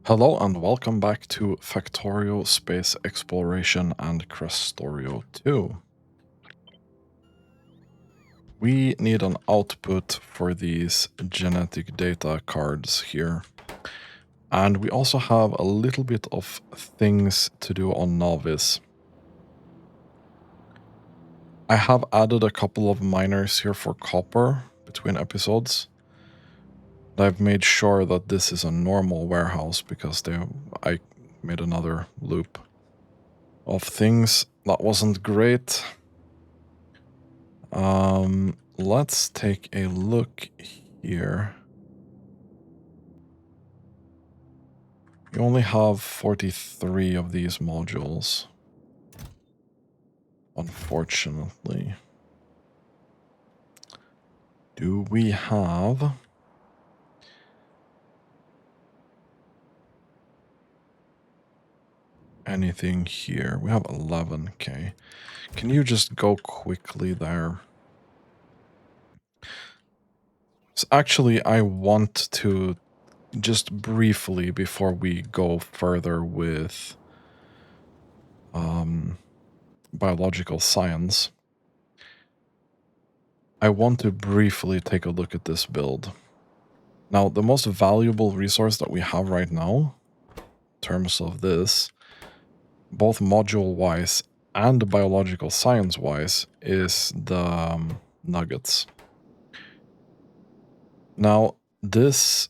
Hello and welcome back to Factorio Space Exploration and Krastorio 2. We need an output for these genetic data cards here. And we also have a little bit of things to do on Novice. I have added a couple of miners here for copper between episodes. I've made sure that this is a normal warehouse because I made another loop of things that wasn't great. Let's take a look here. You only have 43 of these modules, unfortunately. Do we have anything here? We have 11k. Can you just go quickly there? So actually, I want to just briefly, before we go further with biological science, I want to briefly take a look at this build. Now, the most valuable resource that we have right now, in terms of this, both module-wise and biological science-wise, is the nuggets. Now, this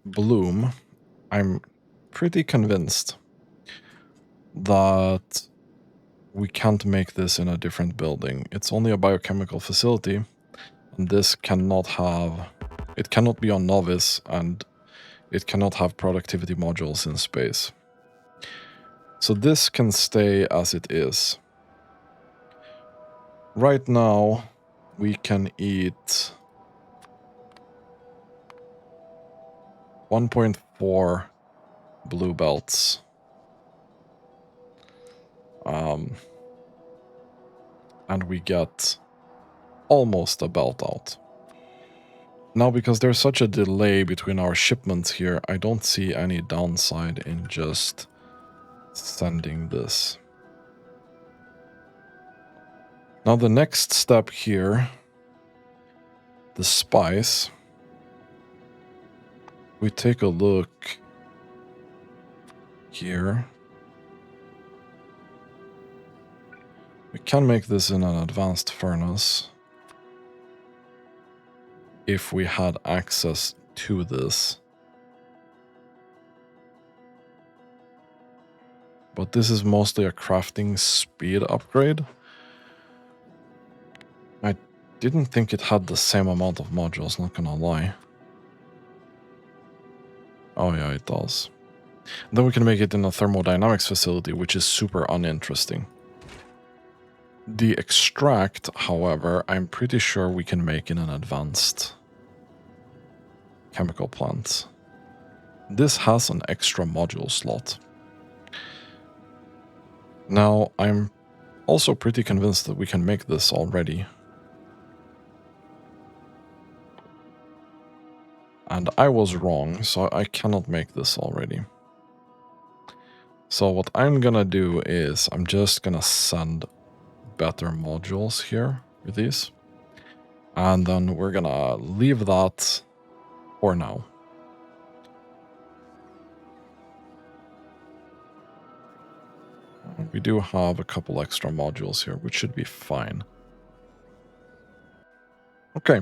bloom, I'm pretty convinced that we can't make this in a different building. It's only a biochemical facility, and this cannot have... It cannot be on Novice, and it cannot have productivity modules in space. So this can stay as it is. Right now, we can eat 1.4 blue belts. And we get almost a belt out. Now, because there's such a delay between our shipments here, I don't see any downside in just sending this. Now, the next step here, the spice, we take a look here. We can make this in an advanced furnace if we had access to this. But this is mostly a crafting speed upgrade. I didn't think it had the same amount of modules, not gonna lie. Oh yeah, it does. And then we can make it in a thermodynamics facility, which is super uninteresting. The extract, however, I'm pretty sure we can make in an advanced chemical plant. This has an extra module slot. Now, I'm also pretty convinced that we can make this already. And I was wrong, so I cannot make this already. So what I'm gonna do is I'm just gonna send better modules here with these. And then we're gonna leave that for now. We do have a couple extra modules here, which should be fine. Okay.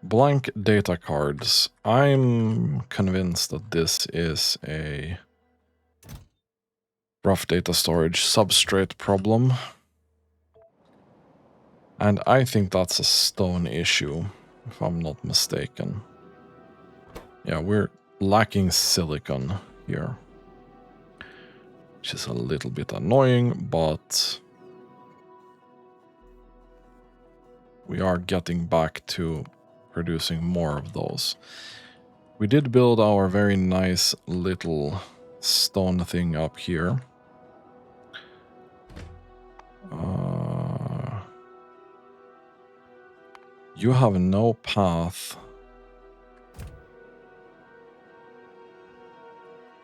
Blank data cards. I'm convinced that this is a rough data storage substrate problem. And I think that's a stone issue, if I'm not mistaken. Yeah, we're lacking silicon here, which is a little bit annoying, but we are getting back to producing more of those. We did build our very nice little stone thing up here. You have no path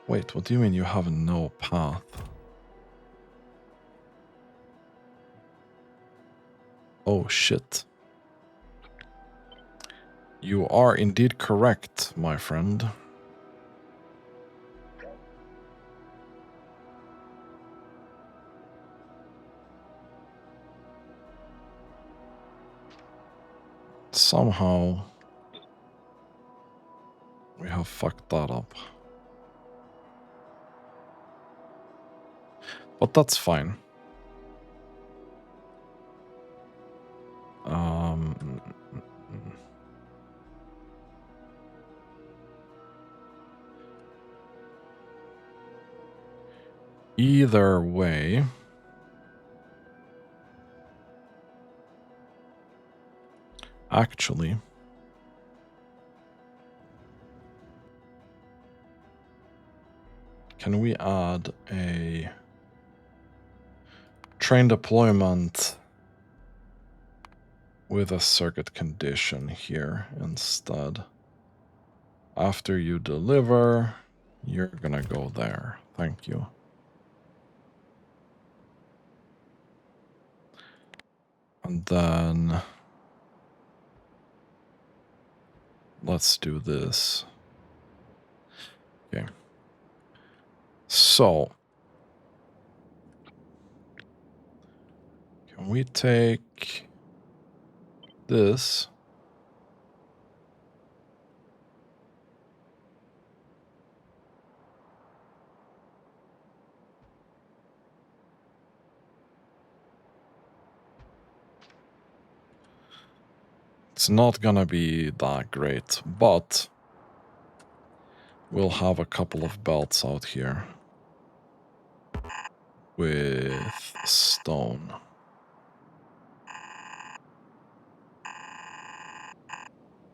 Wait, what do you mean you have no path? Oh shit. You are indeed correct, my friend. Somehow we have fucked that up. But that's fine. Either way, actually, can we add a train deployment with a circuit condition here instead? After you deliver, you're gonna go there. Thank you. And then let's do this. Okay. So can we take this? It's not gonna be that great, but we'll have a couple of belts out here with stone.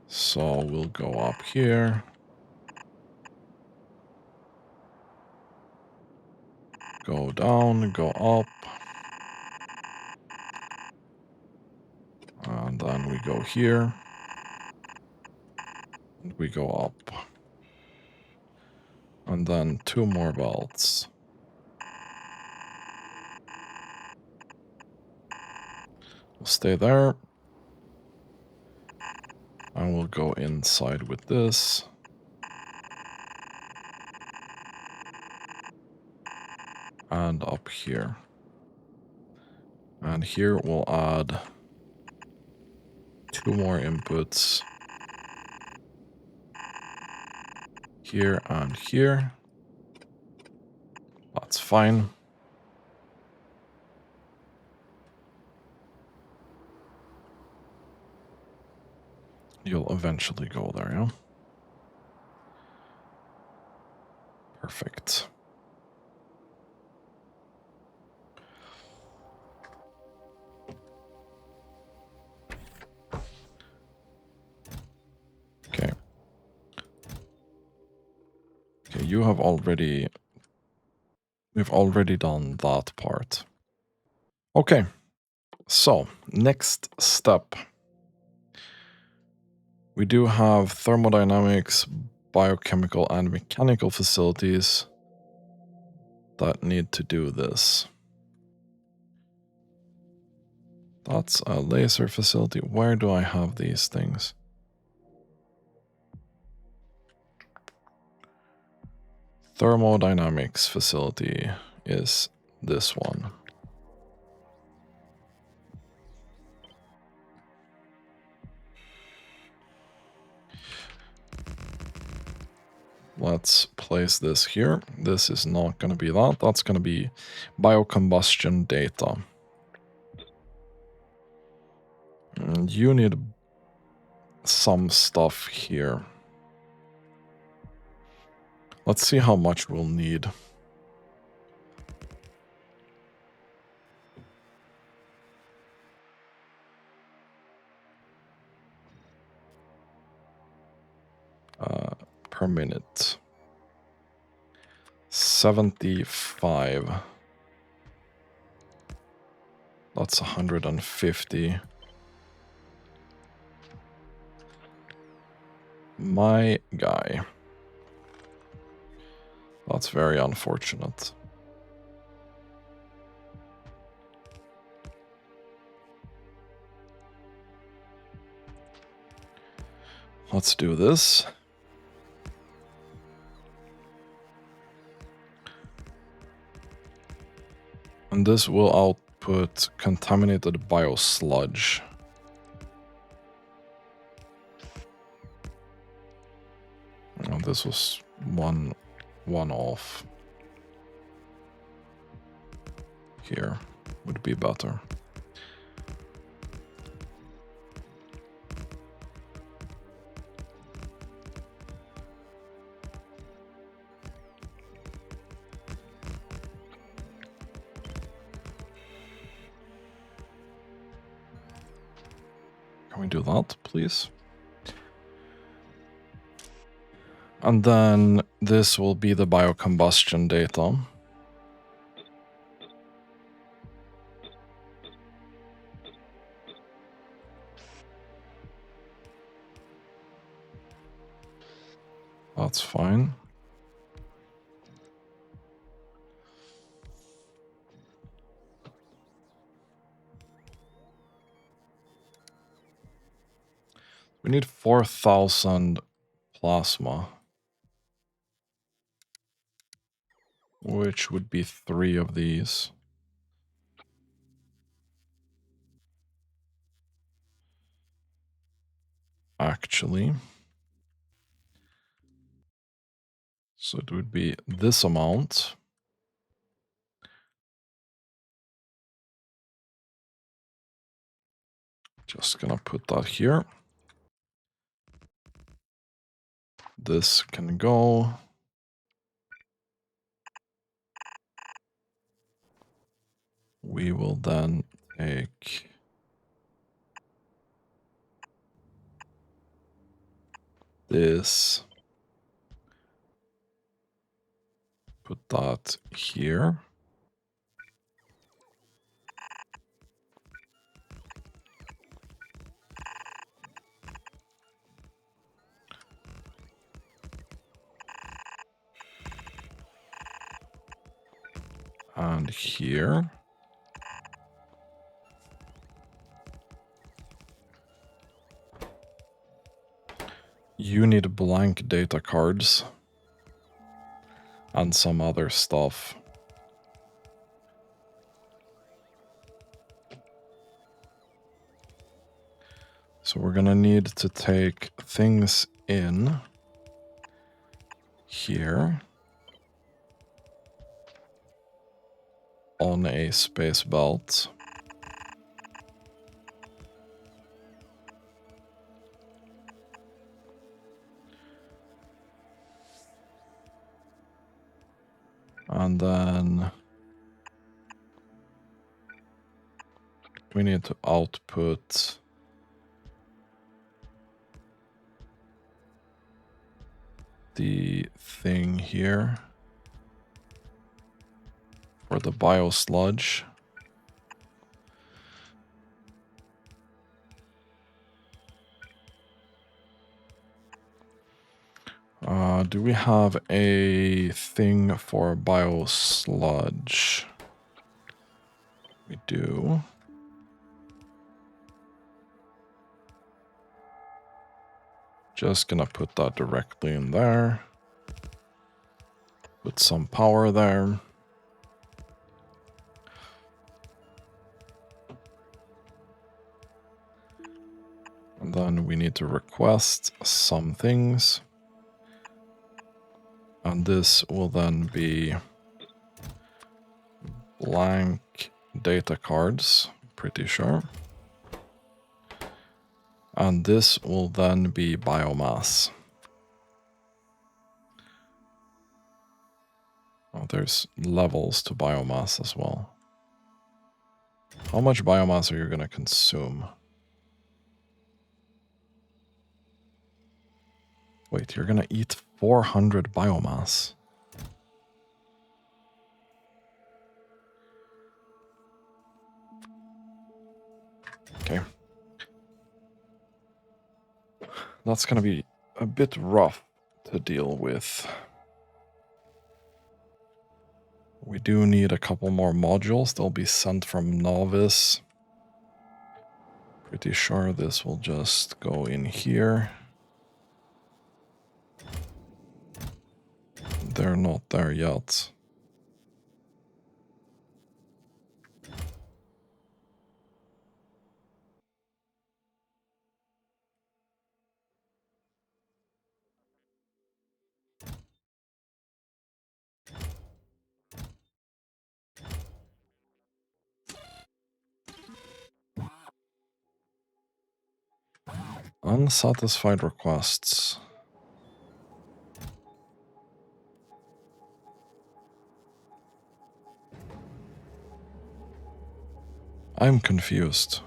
So we'll go up here. Go down, go up. And then we go here. And we go up. And then 2 more belts. We'll stay there. And we'll go inside with this. And up here. And here we'll add 2 more inputs. Here and here. That's fine. You'll eventually go there, yeah? Perfect. Okay. Okay, you have already... We've already done that part. Okay. So, next step. We do have thermodynamics, biochemical, and mechanical facilities that need to do this. That's a laser facility. Where do I have these things? Thermodynamics facility is this one. Let's place this here. This is not going to be that. That's going to be biocombustion data. And you need some stuff here. Let's see how much we'll need. Per minute. 75. That's 150. My guy. That's very unfortunate. Let's do this. And this will output contaminated biosludge. Oh, this was one off. Here would be better. Can we do that, please? And then this will be the biocombustion data. That's fine. We need 4,000 plasma, which would be 3 of these. Actually. So it would be this amount. Just gonna put that here. This can go. We will then take this, put that here. And here. You need blank data cards and some other stuff. So we're gonna need to take things in here on a space belt. And then we need to output the thing here for the biosludge. Do we have a thing for biosludge? We do. Just gonna put that directly in there. Put some power there. And then we need to request some things. And this will then be blank data cards, pretty sure. And this will then be biomass. Oh, there's levels to biomass as well. How much biomass are you going to consume? Wait, you're going to eat 400 biomass. Okay. That's going to be a bit rough to deal with. We do need a couple more modules. They'll be sent from Novice. Pretty sure this will just go in here. They're not there yet. Unsatisfied requests. I'm confused.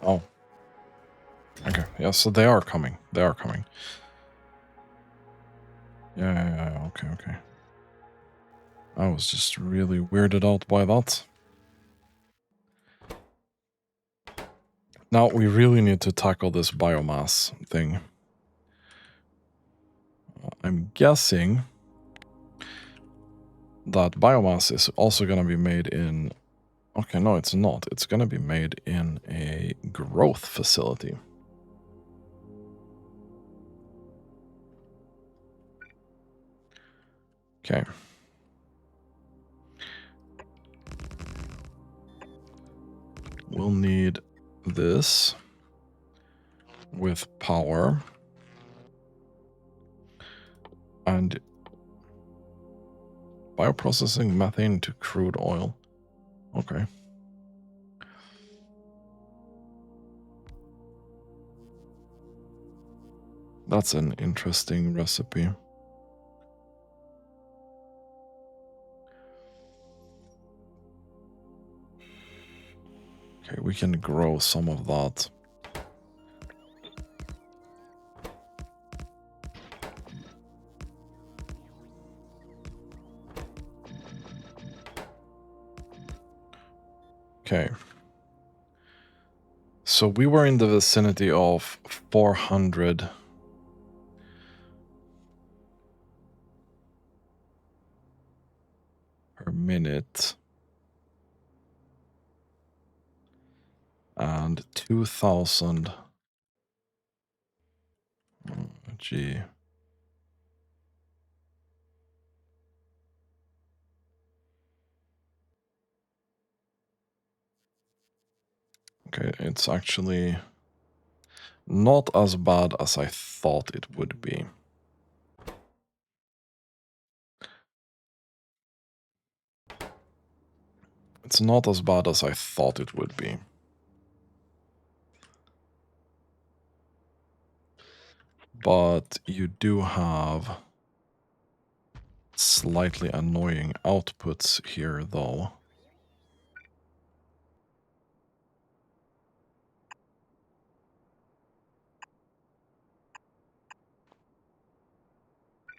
Oh. Okay, yeah, so they are coming. They are coming. Yeah, okay. I was just really weirded out by that. Now, we really need to tackle this biomass thing. I'm guessing that biomass is also going to be made in... Okay, no, it's not. It's going to be made in a growth facility. Okay. We'll need this with power. And bioprocessing methane to crude oil. Okay. That's an interesting recipe. Okay, we can grow some of that. Okay. So we were in the vicinity of 400 per minute. And 2,000. Oh, gee. Okay, it's actually not as bad as I thought it would be. It's not as bad as I thought it would be. But you do have slightly annoying outputs here, though.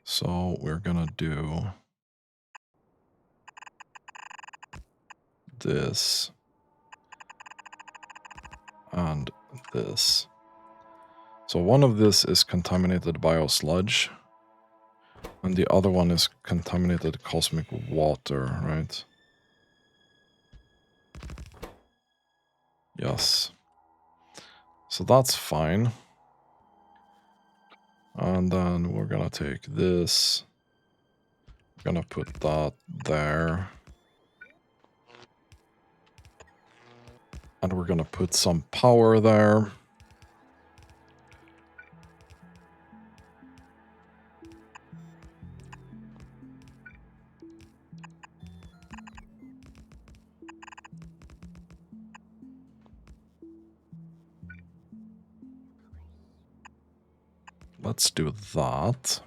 So we're gonna do this and this. So one of this is contaminated biosludge, and the other one is contaminated cosmic water, right? Yes. So that's fine. And then we're gonna take this. Gonna put that there. And we're gonna put some power there. Let's do that.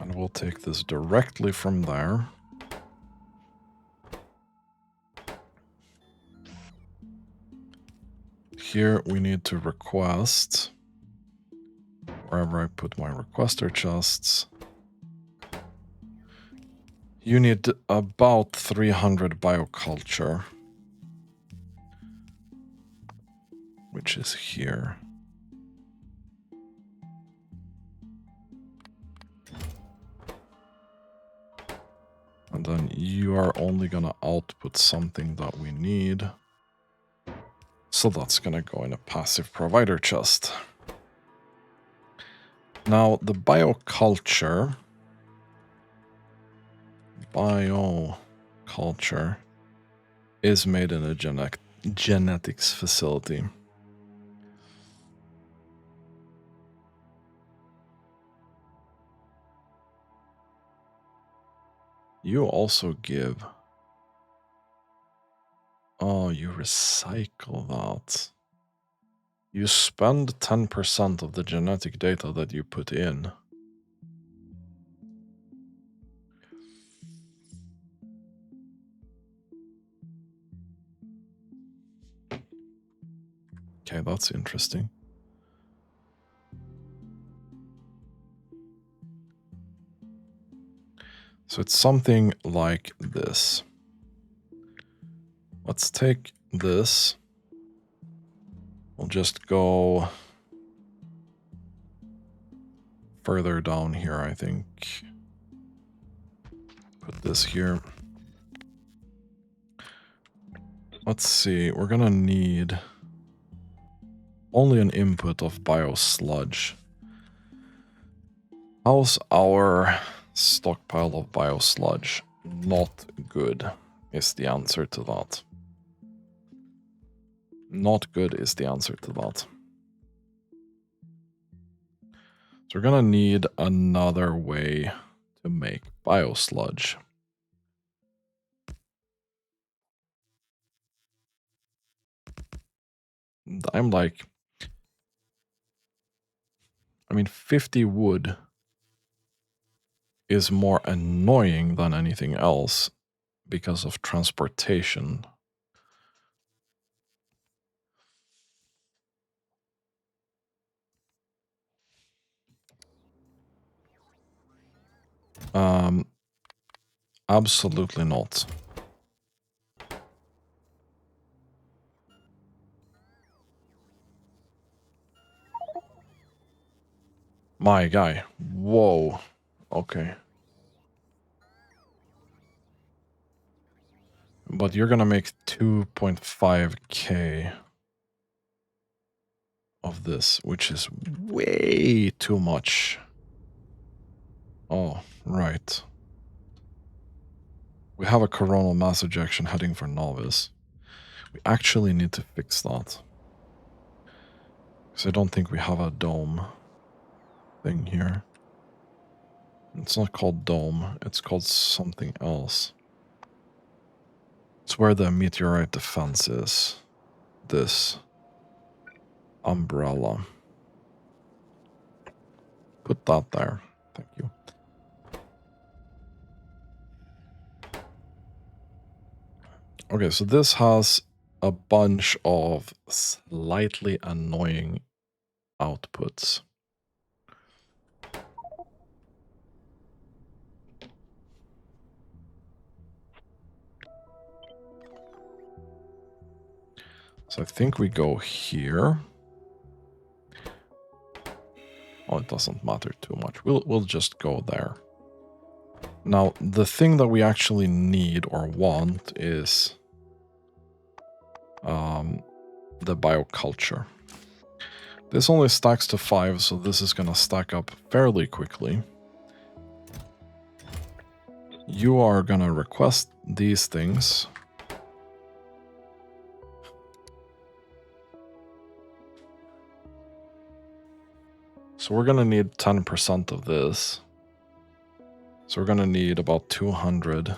And we'll take this directly from there. Here we need to request, wherever I put my requester chests, you need about 300 bioculture, which is here. And then you are only gonna output something that we need. So that's gonna go in a passive provider chest. Now the bioculture is made in a genetics facility. You also give... Oh, you recycle that. You spend 10% of the genetic data that you put in. Okay, that's interesting. So it's something like this. Let's take this. We'll just go further down here, I think. Put this here. Let's see, we're gonna need only an input of biosludge. How's our stockpile of biosludge? Not good is the answer to that. Not good is the answer to that. So we're gonna need another way to make biosludge. I'm like... I mean, 50 wood is more annoying than anything else because of transportation. Absolutely not. My guy. Whoa. Okay. But you're gonna make 2.5k of this, which is way too much. Oh, right. We have a coronal mass ejection heading for Novice. We actually need to fix that. Because I don't think we have a dome thing here. It's not called dome, it's called something else. It's where the meteorite defense is. This umbrella. Put that there. Thank you. Okay, so this has a bunch of slightly annoying outputs. So I think we go here. Oh, it doesn't matter too much. We'll just go there. Now, the thing that we actually need or want is the bioculture. This only stacks to 5, so this is going to stack up fairly quickly. You are going to request these things. So we're going to need 10% of this. So we're going to need about 200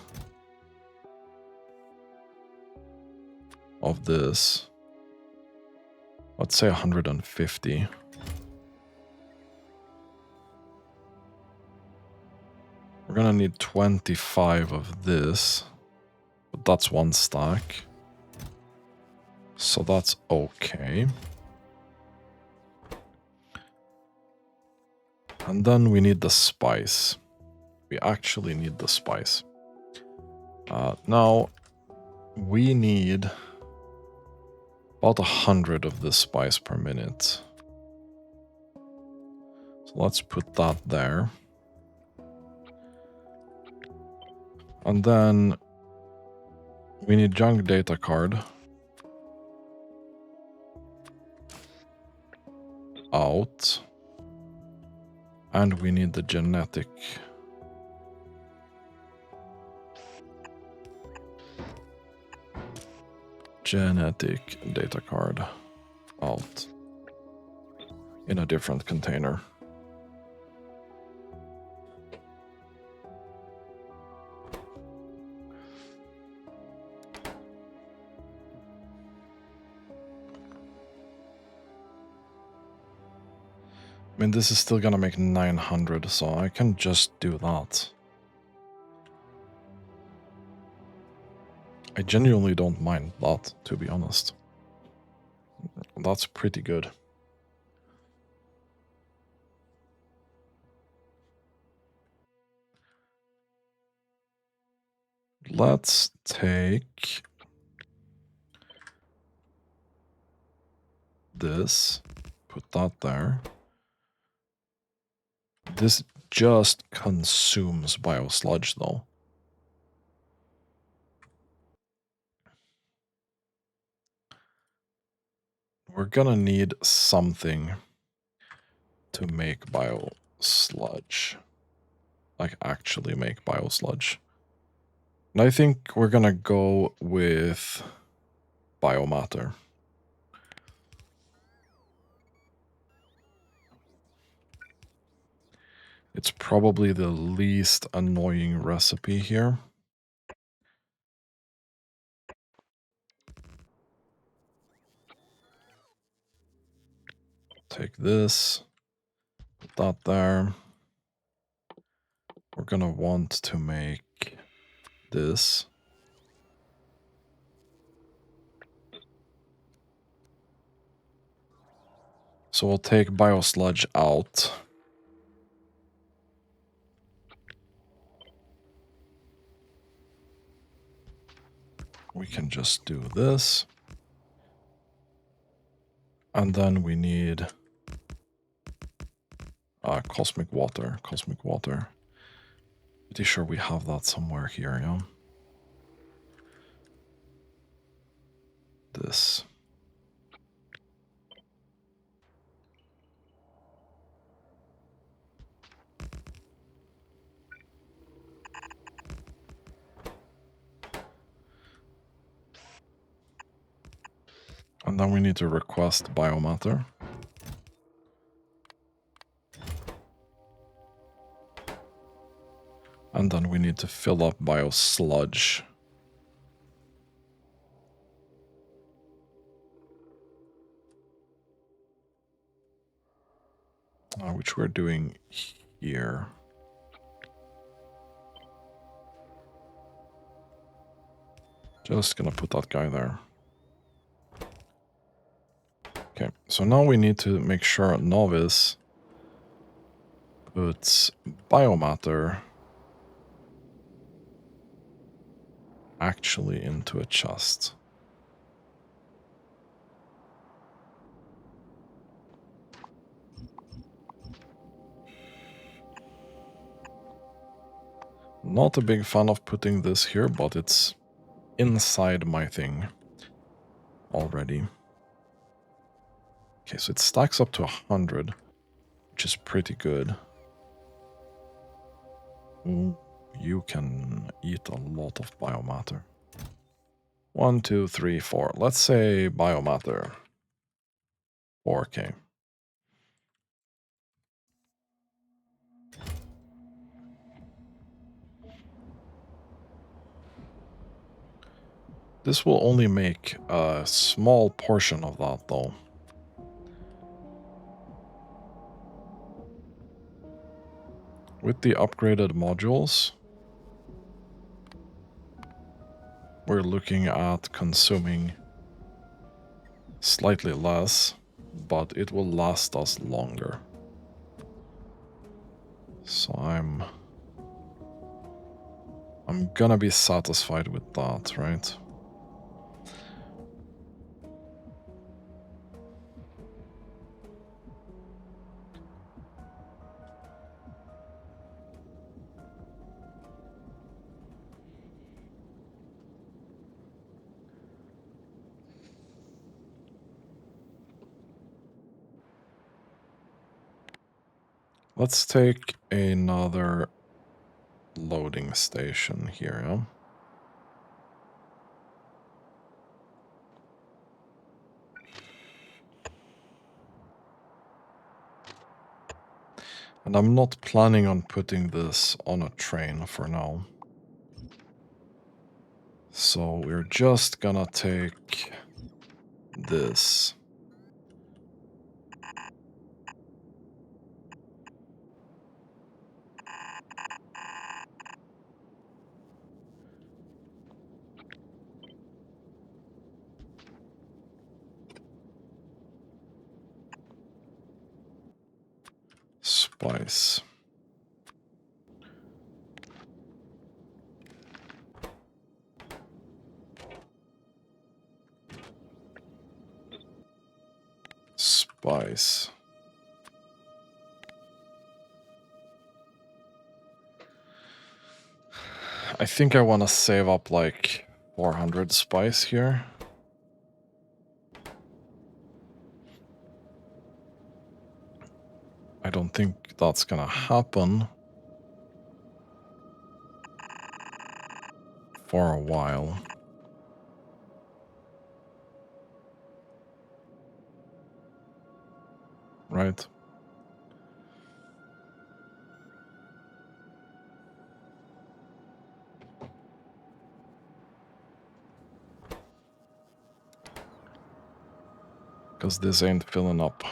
of this. Let's say 150. We're gonna need 25 of this, but that's one stack. So that's okay. And then we need the spice. We actually need the spice. Now, we need about 100 of this spice per minute. So let's put that there. And then we need junk data card. Out. And we need the genetic data card out in a different container. I mean, this is still gonna make 900, so I can just do that. I genuinely don't mind that, to be honest. That's pretty good. Let's take this, put that there. This just consumes biosludge, though. We're gonna need something to make biosludge. Like, actually make biosludge. And I think we're gonna go with biomatter. It's probably the least annoying recipe here. Take this, put that there. We're gonna want to make this. So we'll take biosludge out. We can just do this. And then we need cosmic water. Pretty sure we have that somewhere here, yeah? This. And then we need to request biomatter. And then we need to fill up biosludge. Which we're doing here. Just gonna put that guy there. Okay, so now we need to make sure Novice puts biomatter actually into a chest. Not a big fan of putting this here, but it's inside my thing already. Okay, so it stacks up to 100, which is pretty good. Ooh, you can eat a lot of biomatter. 1, 2, 3, 4. Let's say biomatter. 4K. This will only make a small portion of that, though. With the upgraded modules, we're looking at consuming slightly less, but it will last us longer. So I'm gonna be satisfied with that, right? Let's take another loading station here, yeah? And I'm not planning on putting this on a train for now. So we're just gonna take this. Spice. Spice. I think I want to save up like 400 spice here. I don't think that's gonna happen for a while. Right? Because this ain't filling up.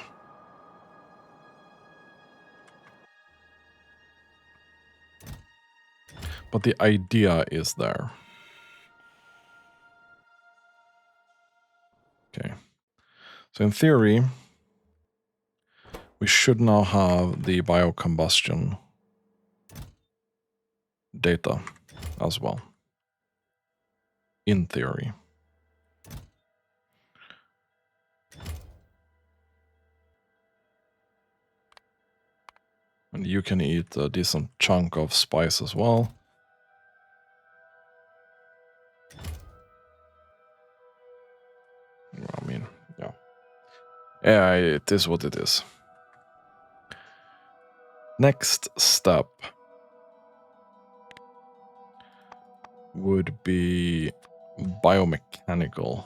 But the idea is there. Okay. So in theory, we should now have the biocombustion data as well. In theory. And you can eat a decent chunk of spice as well. I mean, yeah. Yeah, it is what it is. Next step would be biomechanical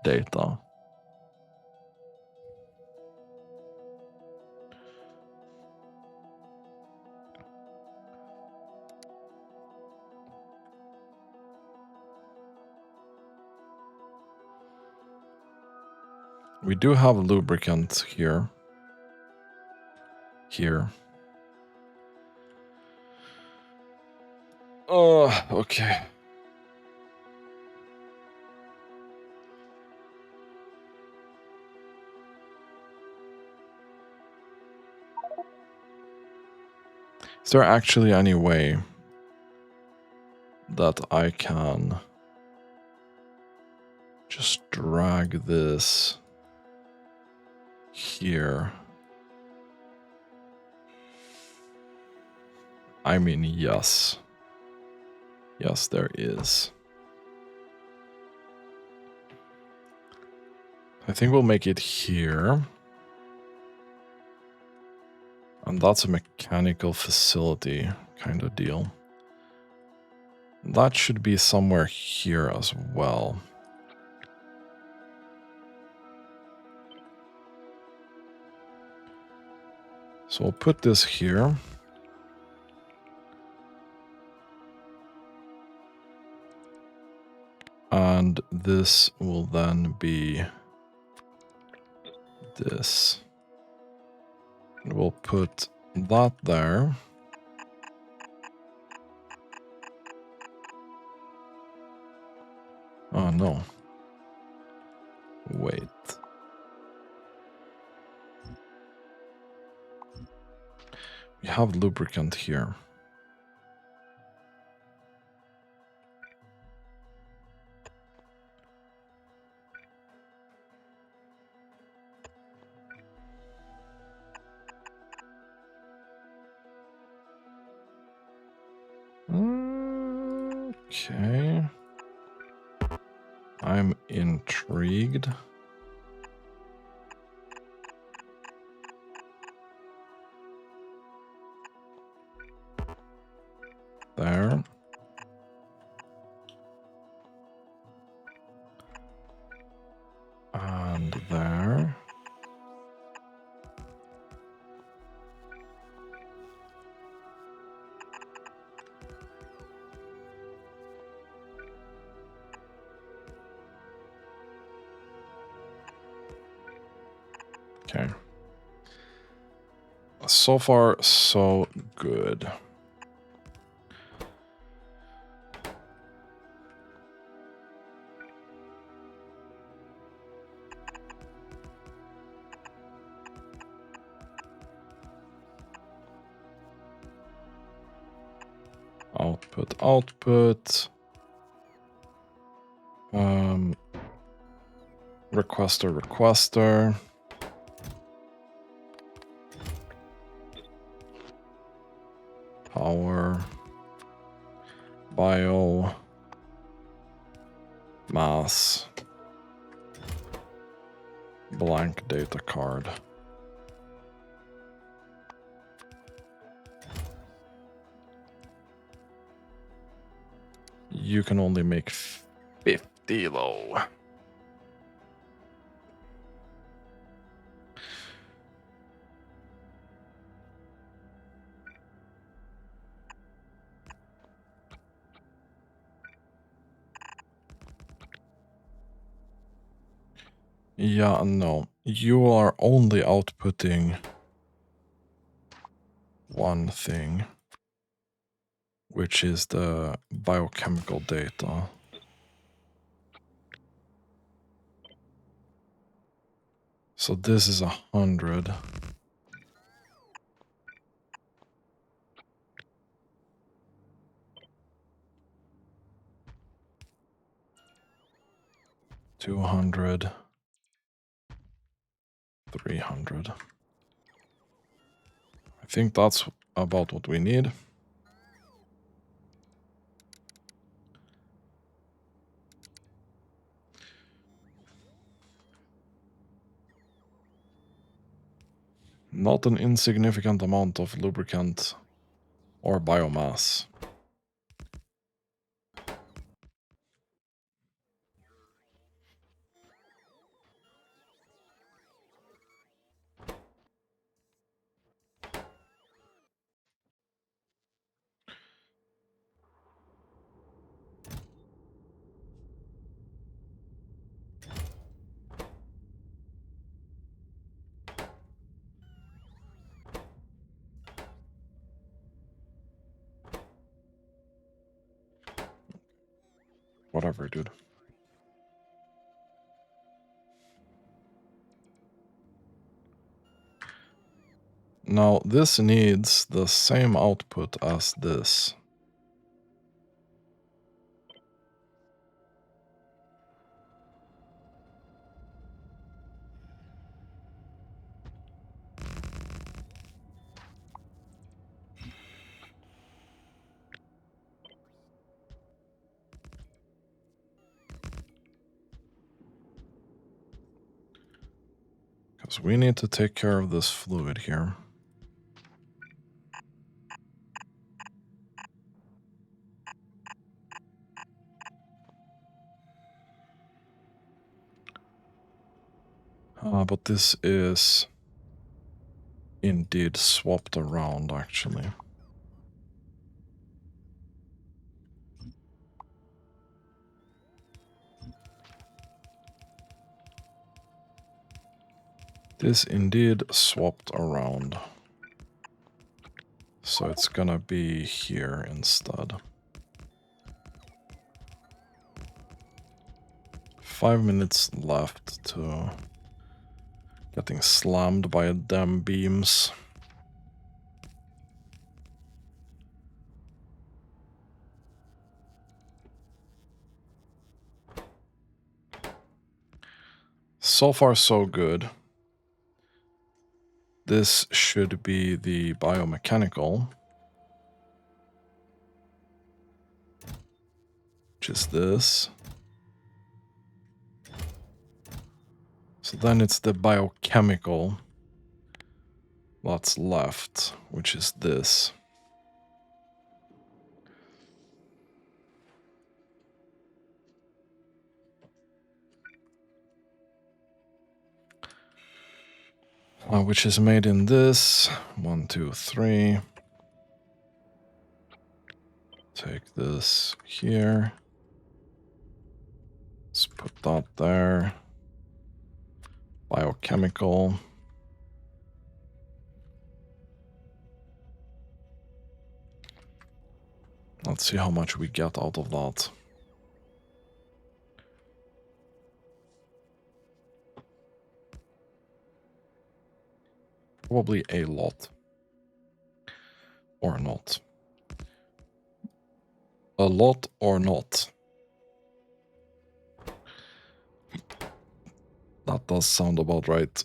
data. We do have lubricant here. Oh, okay. Is there actually any way that I can just drag this here? I mean, yes. Yes, there is. I think we'll make it here. And that's a mechanical facility kind of deal. That should be somewhere here as well. So we'll put this here. And this will then be this. And we'll put that there. Oh no. Wait. We have lubricant here. Okay. I'm intrigued. There. And there. Okay. So far, so good. Output. Requester. Power. Biomass. Blank data card. You can only make 50 though. Yeah, no. You are only outputting one thing, which is the biochemical data. So this is 100. $200. 300. I think that's about what we need. Not an insignificant amount of lubricant or biomass. Whatever, dude. Now, this needs the same output as this. Because we need to take care of this fluid here. But this is indeed swapped around, actually. This indeed swapped around. So it's gonna be here instead. 5 minutes left to getting slammed by damn beams. So far, so good. This should be the biomechanical, which is this. So then it's the biochemical that's left, which is this. Which is made in this. 1, 2, 3. Take this here. Let's put that there. Biochemical. Let's see how much we get out of that. Probably a lot. Or not. A lot or not. That does sound about right.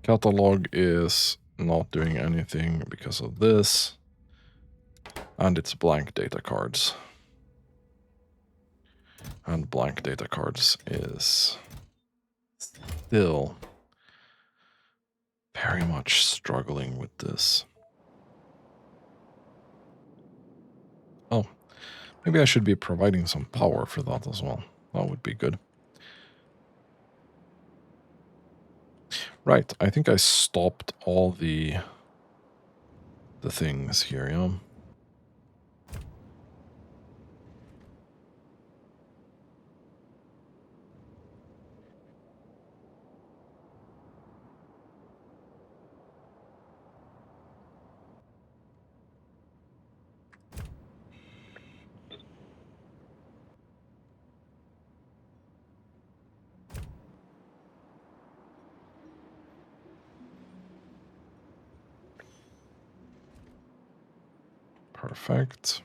Catalog is not doing anything because of this. And it's blank data cards. And blank data cards is still very much struggling with this. Oh, maybe I should be providing some power for that as well. That would be good. Right, I think I stopped all the things here, yeah? Perfect.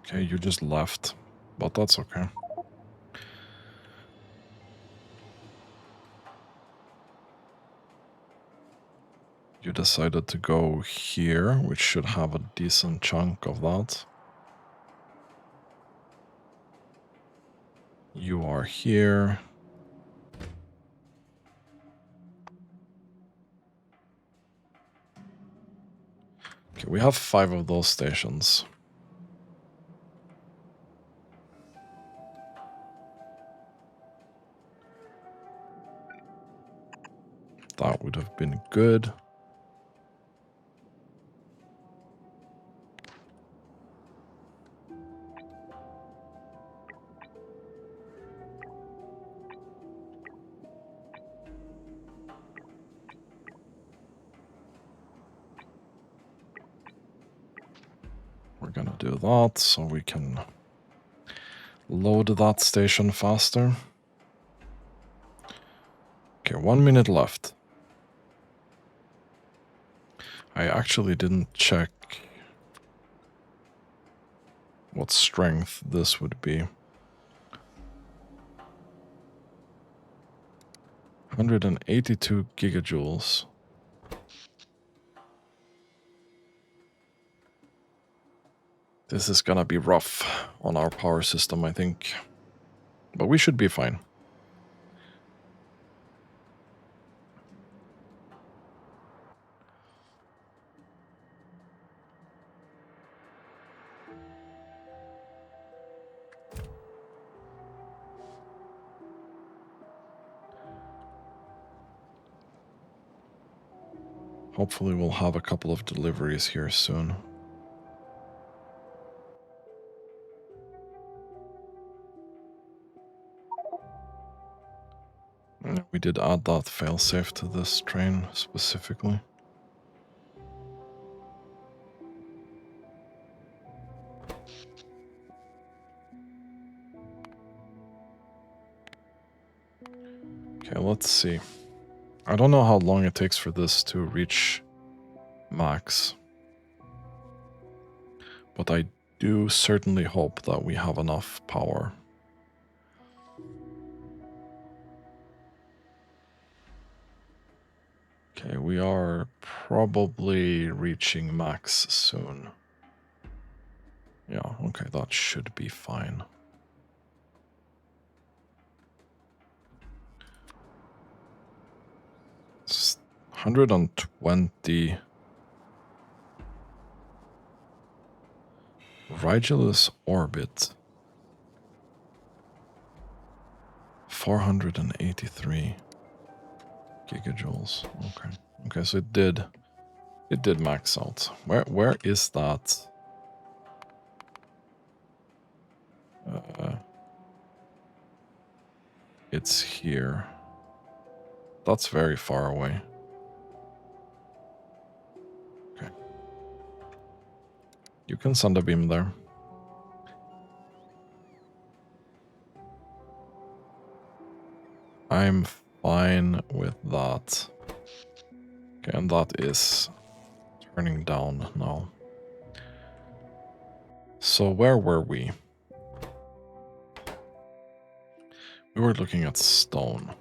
Okay, you just left, but that's okay. You decided to go here, which should have a decent chunk of that. You are here. Okay, we have 5 of those stations. That would have been good. We're gonna do that so we can load that station faster. Okay, 1 minute left. I actually didn't check what strength this would be. 182 gigajoules. This is gonna be rough on our power system, I think. But we should be fine. Hopefully we'll have a couple of deliveries here soon. We did add that failsafe to this train specifically. Okay, let's see. I don't know how long it takes for this to reach max, but I do certainly hope that we have enough power. Okay, we are probably reaching max soon. Yeah, okay, that should be fine. It's 120. Rigulous orbit. 483 gigajoules. Okay. Okay, so it did max out. Where is that? It's here. That's very far away. Okay. You can send a beam there. I'm fine with that. Okay, and that is turning down now. So where were we? We were looking at stone.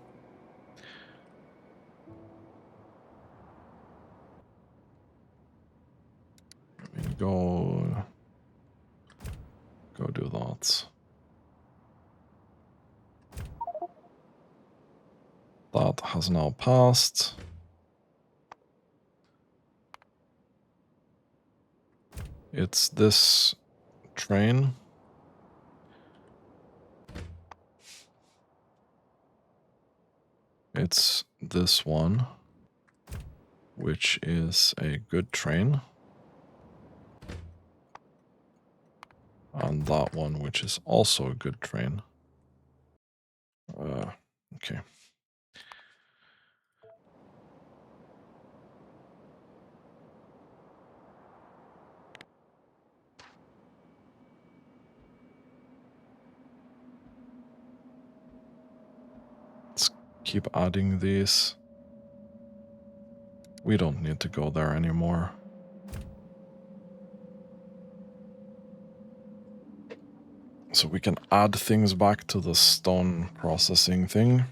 I mean, go do that. That has now passed. It's this train. It's this one, which is a good train. And that one, which is also a good train. Okay. Let's keep adding these. We don't need to go there anymore. So we can add things back to the stone processing thing.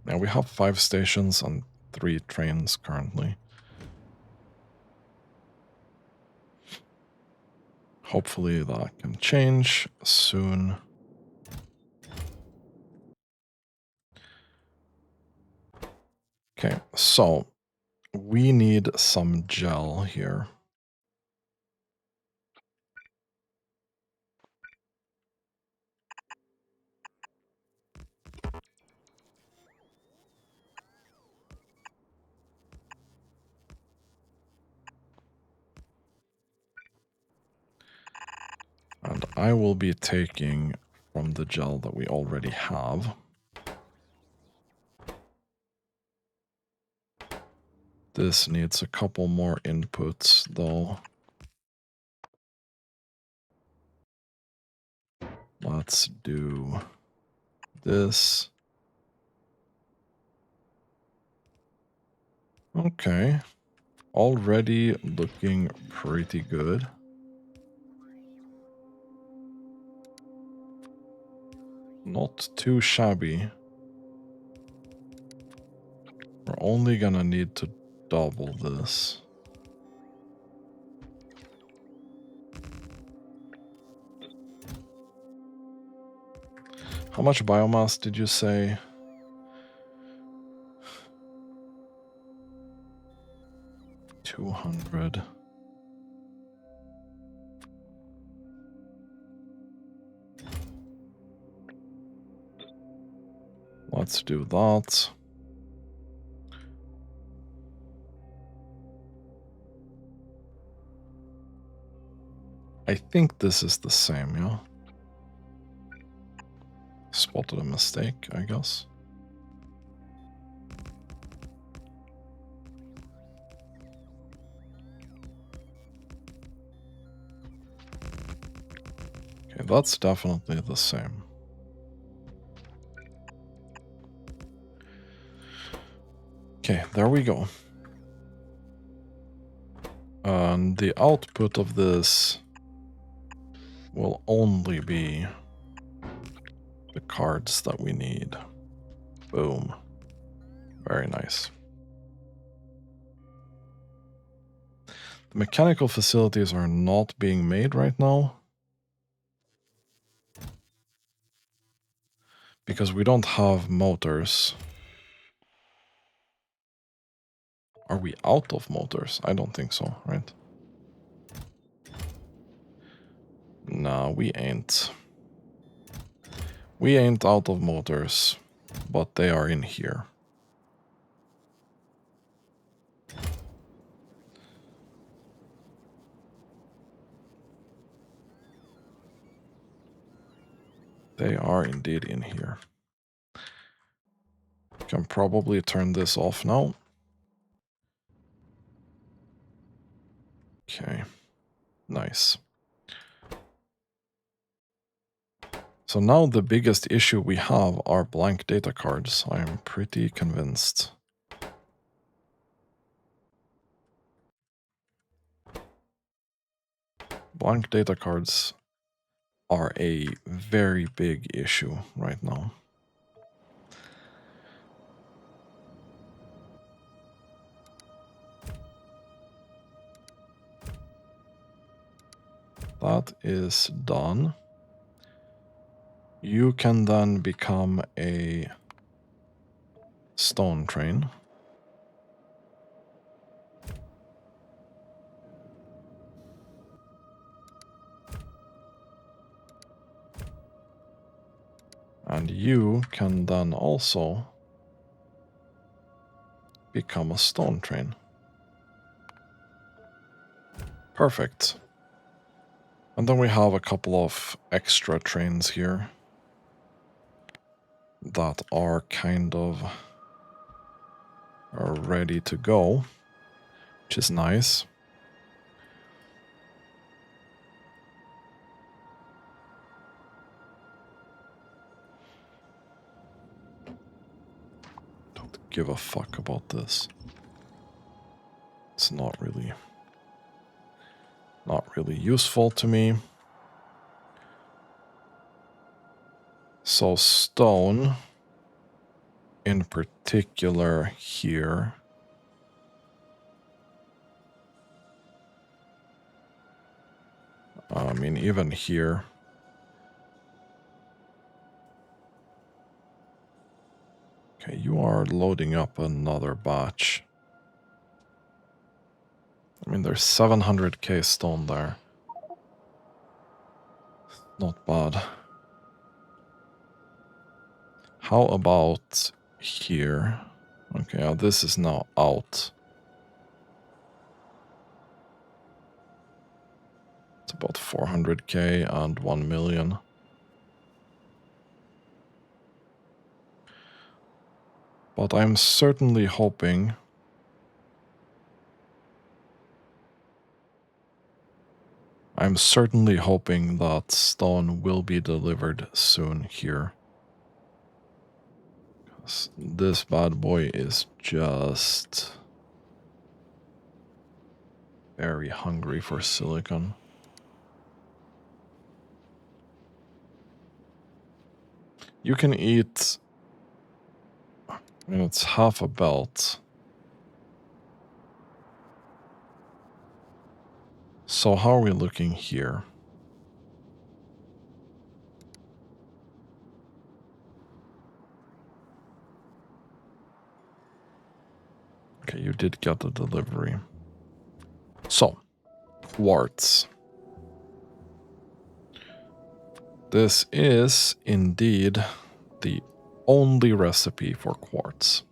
Now we have 5 stations and 3 trains currently. Hopefully that can change soon. Okay, so we need some gel here. And I will be taking from the gel that we already have. This needs a couple more inputs, though. Let's do this. Okay. Already looking pretty good. Not too shabby. We're only gonna need to double this. How much biomass did you say? 200. Let's do that. I think this is the same, yeah? Spotted a mistake, I guess. Okay, that's definitely the same. Okay, there we go. And the output of this will only be the cards that we need. Boom. Very nice. The mechanical facilities are not being made right now because we don't have motors. Are we out of motors? I don't think so, right? No, we ain't. We ain't out of motors, but they are in here. They are indeed in here. Can probably turn this off now. Okay, nice. So now the biggest issue we have are blank data cards. I'm pretty convinced. Blank data cards are a very big issue right now. That is done. You can then become a stone train. And you can then also become a stone train. Perfect. And then we have a couple of extra trains here that are kind of ready to go, which is nice. Don't give a fuck about this. It's not really useful to me. So stone in particular here. I mean, even here. Okay, you are loading up another batch. I mean, there's 700k stone there. Not bad. How about here? Okay, this is now out. It's about 400k and 1 million. But I'm certainly hoping that stone will be delivered soon here. This bad boy is just very hungry for silicon. You can eat, I mean, it's half a belt. So how are we looking here? Okay, you did get the delivery. So, quartz. This is indeed the only recipe for quartz.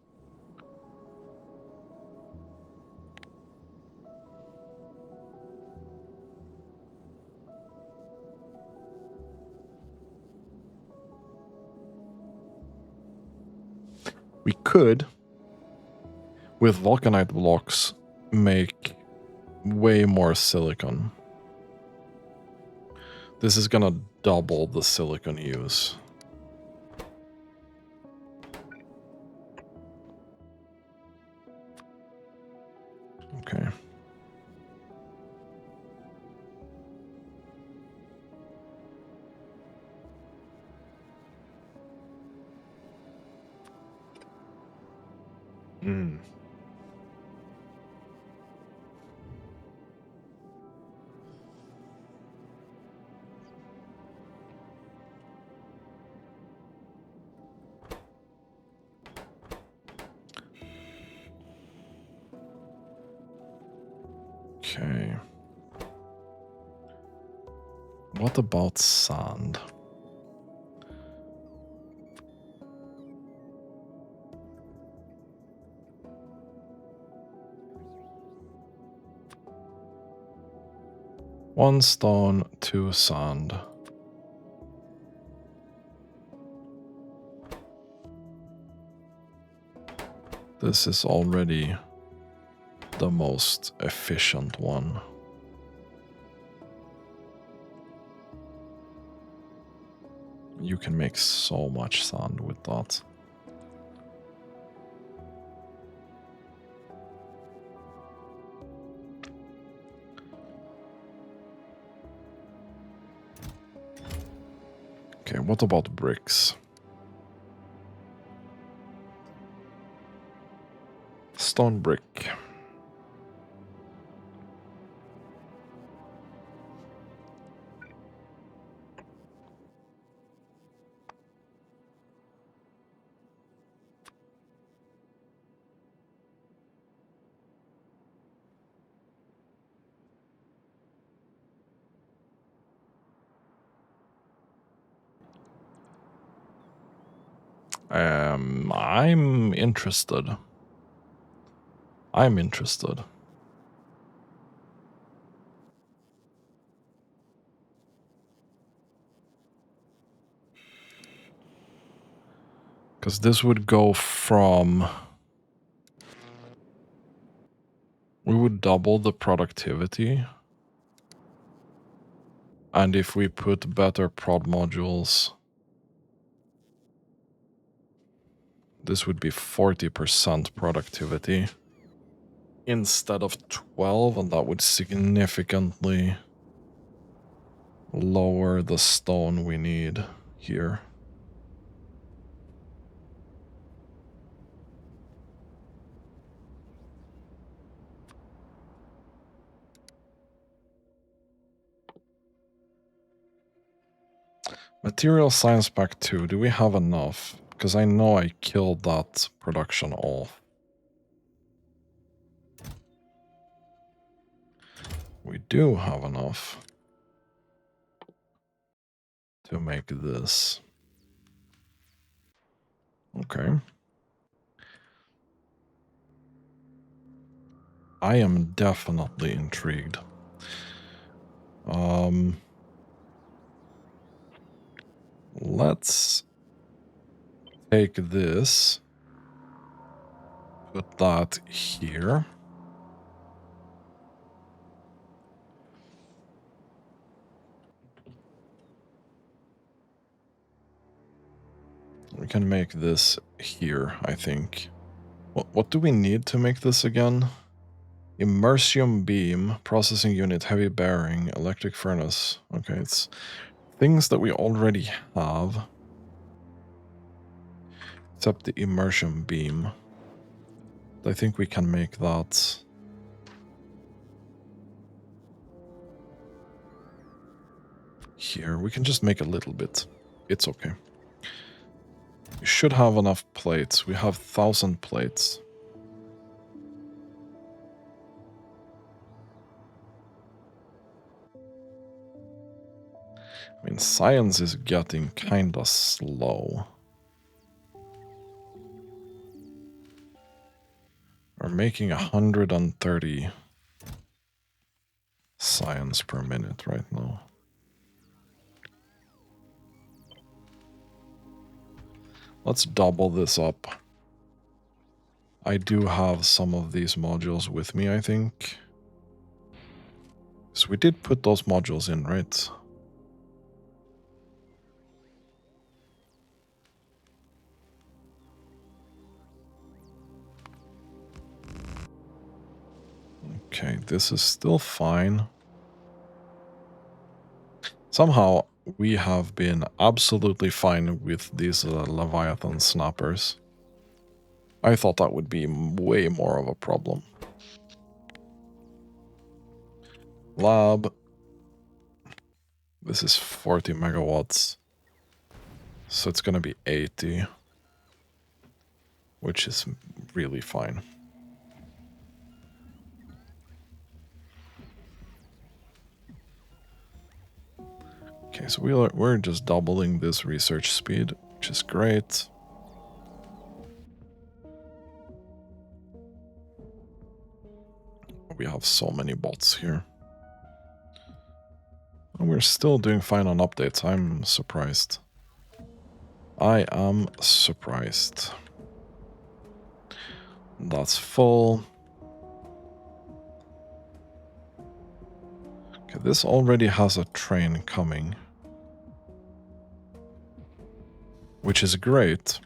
We could, with vulcanite blocks, make way more silicon. This is gonna double the silicon use. Okay. Mm. Okay. What about sand? One stone, two sand. This is already the most efficient one. You can make so much sand with that. Okay, what about bricks? Stone brick. I'm interested. I'm interested. Because this would go from... We would double the productivity. And if we put better prod modules, this would be 40% productivity instead of 12, and that would significantly lower the stone we need here. Material Science Pack 2, do we have enough? Because I know I killed that production off. We do have enough to make this. Okay. I am definitely intrigued. Let's take this, put that here. We can make this here, I think. What do we need to make this again? Immersium beam, processing unit, heavy bearing, electric furnace. Okay, it's things that we already have. Except the immersion beam. I think we can make that. Here, we can just make a little bit. It's okay. We should have enough plates. We have 1,000 plates. I mean, science is getting kinda slow. We're making 130 science per minute right now. Let's double this up. I do have some of these modules with me, I think. So we did put those modules in, right? Okay, this is still fine. Somehow, we have been absolutely fine with these Leviathan snappers. I thought that would be way more of a problem. Lab. This is 40 megawatts. So it's going to be 80. Which is really fine. Okay, so we're just doubling this research speed, which is great. We have so many bots here. And we're still doing fine on updates. I'm surprised. I am surprised. That's full. Okay, this already has a train coming. Which is great.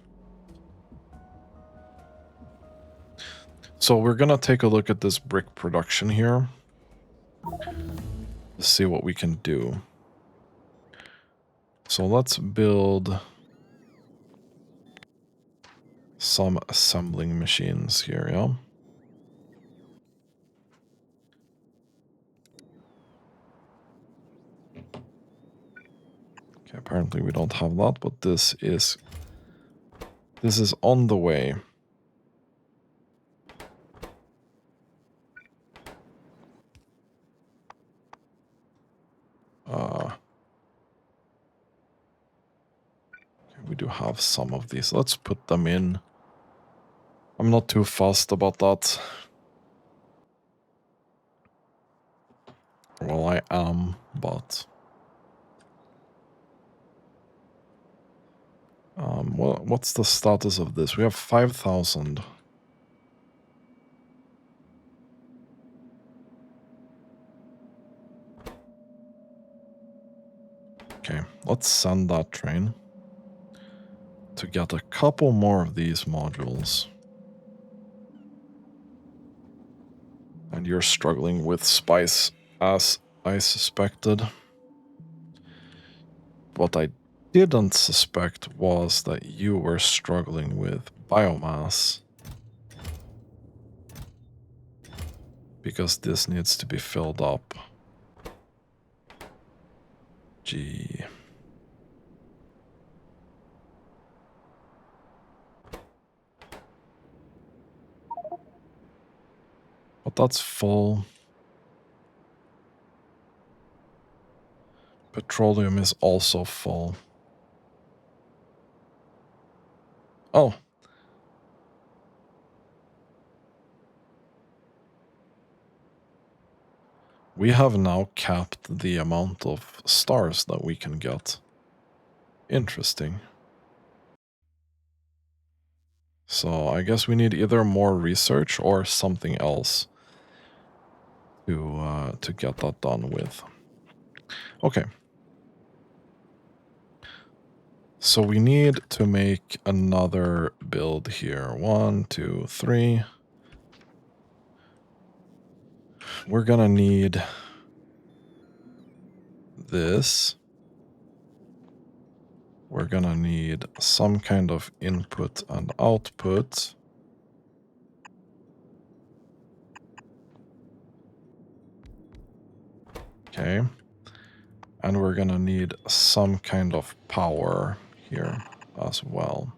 So we're gonna take a look at this brick production here. Let's see what we can do. So let's build some assembling machines here, yeah? Okay, apparently we don't have that, but this is on the way. We do have some of these. Let's put them in. I'm not too fussed about that. Well, I am, but... what's the status of this? We have 5,000. Okay, let's send that train to get a couple more of these modules. And you're struggling with spice, as I suspected. What I didn't suspect was that you were struggling with biomass. Because this needs to be filled up. Gee. But that's full. Petroleum is also full. Oh. We have now capped the amount of stars that we can get. Interesting. So I guess we need either more research or something else to get that done with. Okay. So we need to make another build here. 1, 2, 3. We're gonna need this. We're gonna need some kind of input and output. Okay. And we're gonna need some kind of power here as well.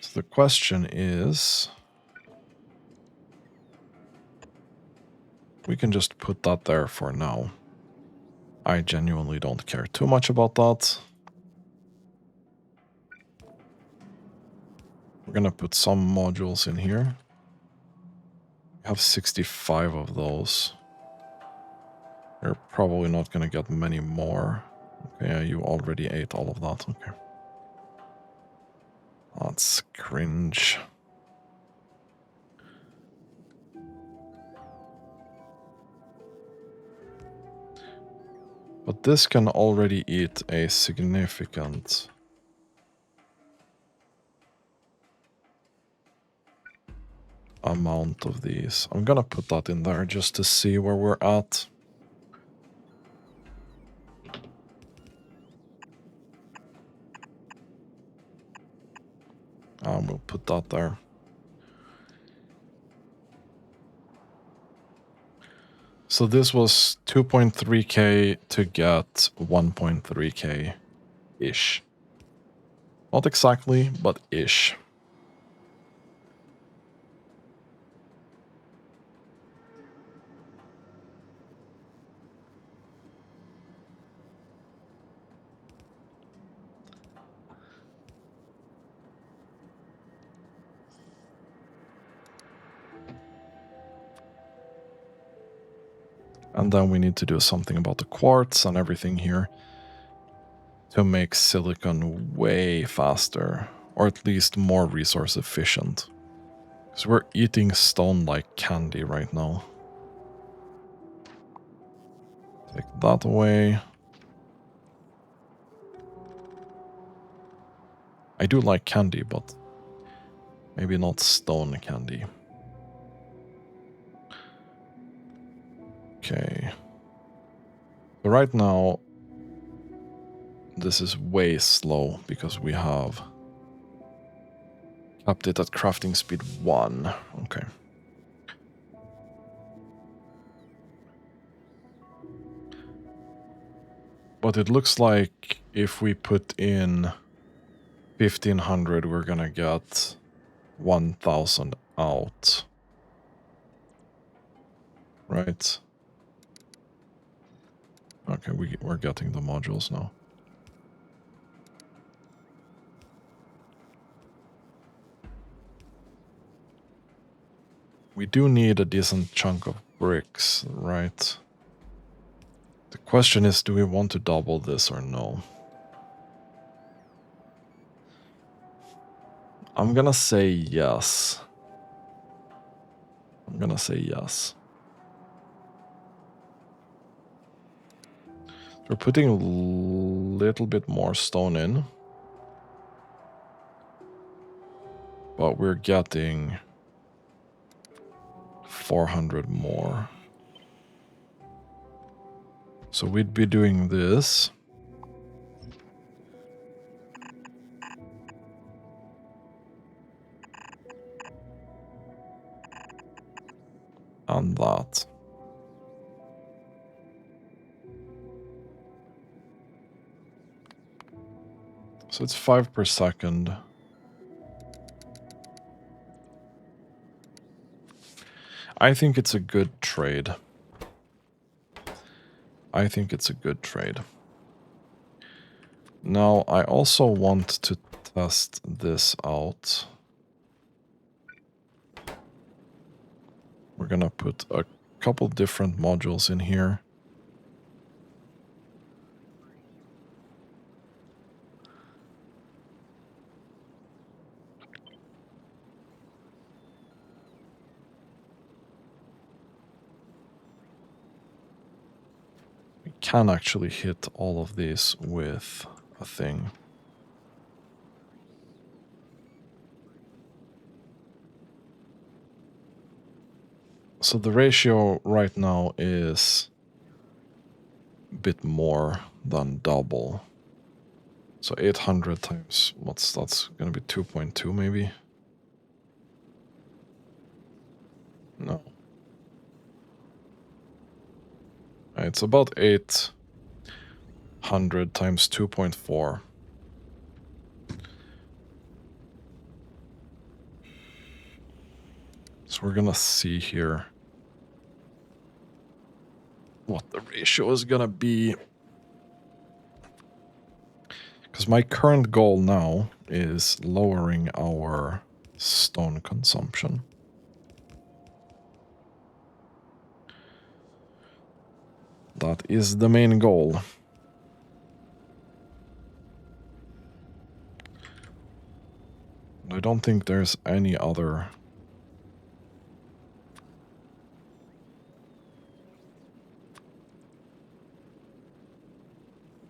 So the question is... we can just put that there for now. I genuinely don't care too much about that. We're gonna put some modules in here. We have 65 of those. You're probably not gonna get many more. Okay, yeah, you already ate all of that. Okay. That's cringe. But this can already eat a significant amount of these. I'm gonna put that in there just to see where we're at. We'll put that there. So this was 2.3k to get 1.3k-ish. Not exactly, but ish. And then we need to do something about the quartz and everything here to make silicon way faster, or at least more resource efficient. Because we're eating stone like candy right now. Take that away. I do like candy, but maybe not stone candy. Okay. So right now, this is way slow because we have capped it at crafting speed 1. Okay. But it looks like if we put in 1500, we're gonna get 1000 out. Right? Okay, we're getting the modules now. We do need a decent chunk of bricks, right? The question is, do we want to double this or no? I'm gonna say yes. I'm gonna say yes. We're putting a little bit more stone in. But we're getting 400 more. So we'd be doing this. And that. So it's 5 per second. I think it's a good trade. I think it's a good trade. Now, I also want to test this out. We're gonna put a couple different modules in here. We can actually hit all of these with a thing. So the ratio right now is a bit more than double. So 800 times, that's gonna be 2.2 maybe? No. It's about 800 times 2.4. So we're gonna see here what the ratio is gonna be. Because my current goal now is lowering our stone consumption. That is the main goal. I don't think there's any other...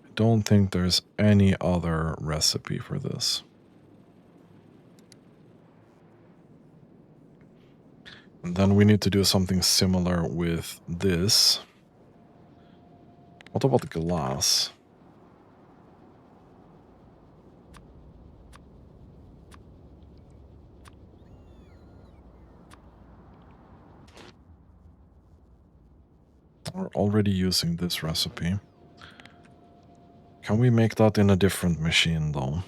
I don't think there's any other recipe for this. And then we need to do something similar with this. What about the glass? We're already using this recipe. Can we make that in a different machine, though?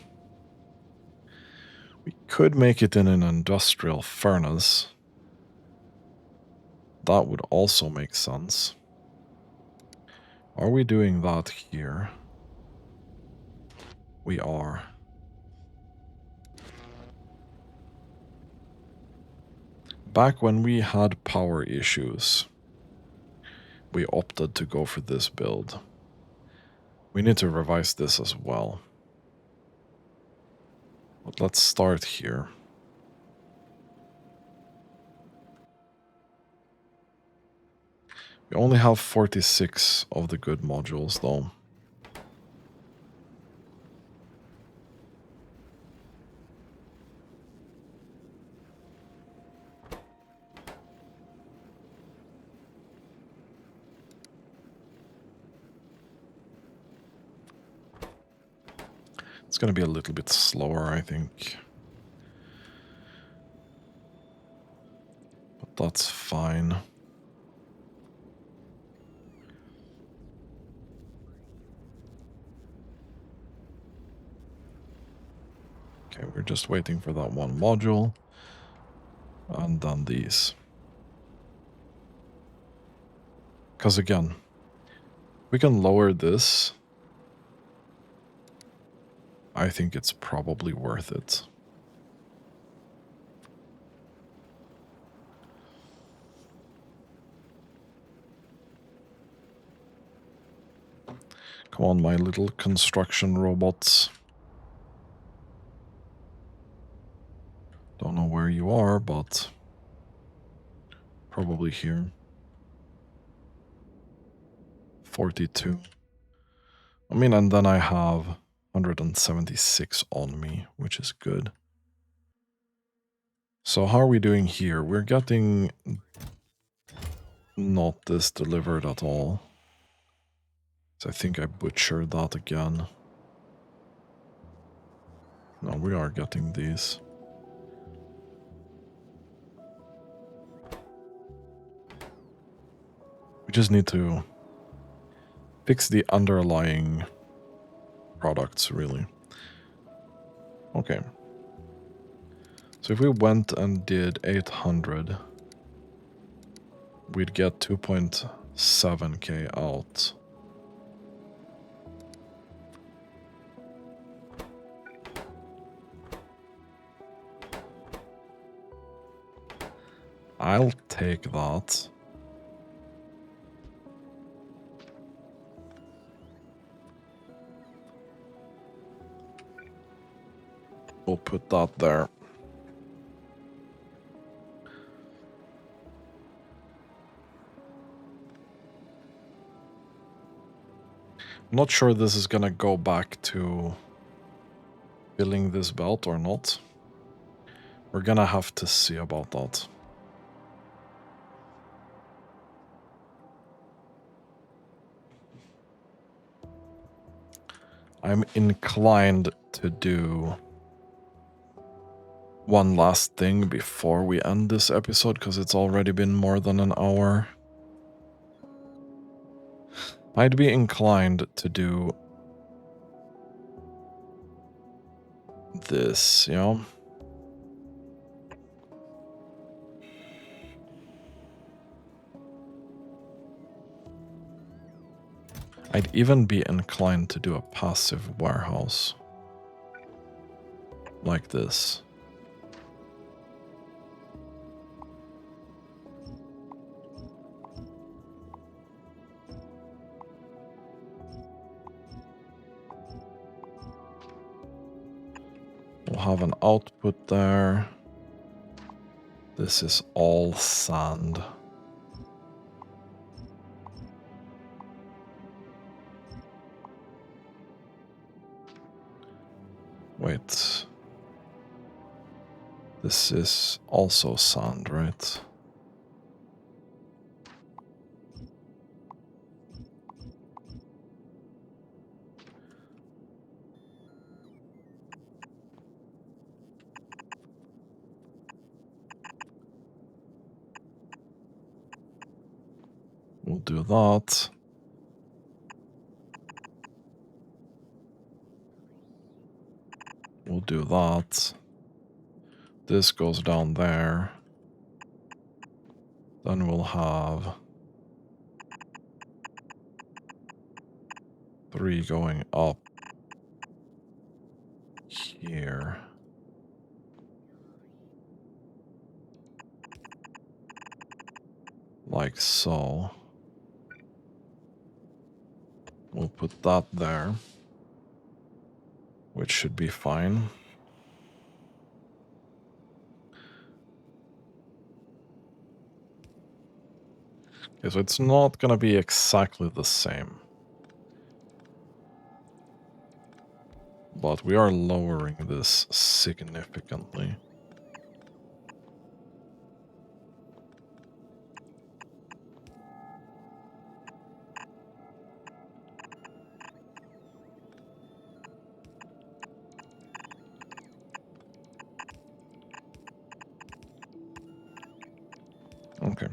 We could make it in an industrial furnace. That would also make sense. Are we doing that here? We are. Back when we had power issues, we opted to go for this build. We need to revise this as well. But let's start here. We only have 46 of the good modules, though. It's going to be a little bit slower, I think. But that's fine. Okay, we're just waiting for that one module. And then these. Because again, we can lower this. I think it's probably worth it. Come on, my little construction robots. Don't know where you are, but probably here. 42. I mean, and then I have 176 on me, which is good. So how are we doing here? We're getting not this delivered at all. So I think I butchered that again. No, we are getting these. We just need to fix the underlying products, really. Okay. So if we went and did 800, we'd get 2.7k out. I'll take that. We'll put that there. I'm not sure this is gonna go back to filling this belt or not. We're gonna have to see about that. I'm inclined to do one last thing before we end this episode, because it's already been more than an hour. I'd be inclined to do this, you know? I'd even be inclined to do a passive warehouse. Like this. We'll have an output there. This is all sand. Wait. This is also sand, right? We'll do that. We'll do that. This goes down there. Then we'll have 3 going up here. Like so. We'll put that there, which should be fine. Okay, so it's not gonna be exactly the same. But we are lowering this significantly. Okay.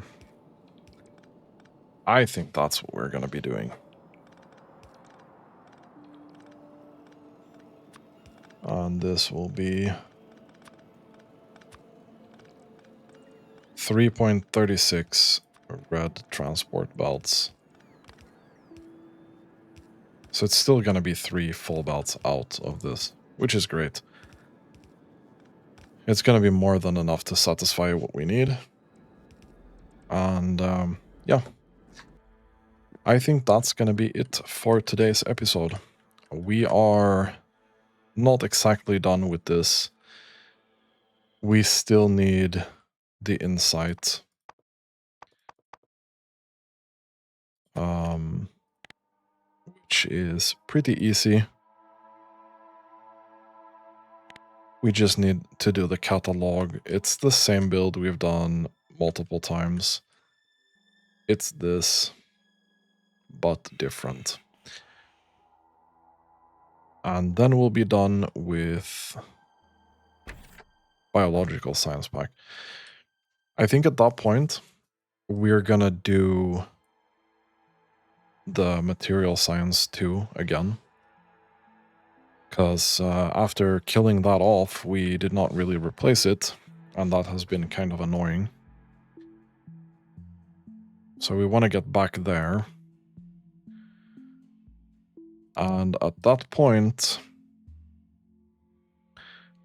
I think that's what we're gonna be doing. And this will be 3.36 red transport belts. So it's still gonna be 3 full belts out of this, which is great. It's gonna be more than enough to satisfy what we need. And yeah, I think that's gonna be it for today's episode. We are not exactly done with this. We still need the insight. Which is pretty easy. We just need to do the catalog. It's the same build we've done multiple times. It's this, but different. And then we'll be done with biological science pack. I think at that point, we're gonna do the material science 2 again. Because after killing that off, we did not really replace it, and that has been kind of annoying. So we want to get back there. And at that point,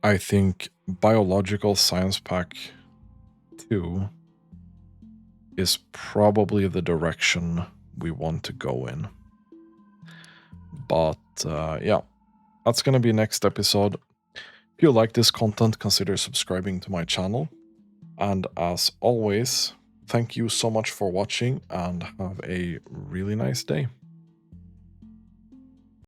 I think Biological Science Pack 2 is probably the direction we want to go in. But yeah, that's going to be next episode. If you like this content, consider subscribing to my channel. And as always, thank you so much for watching and have a really nice day.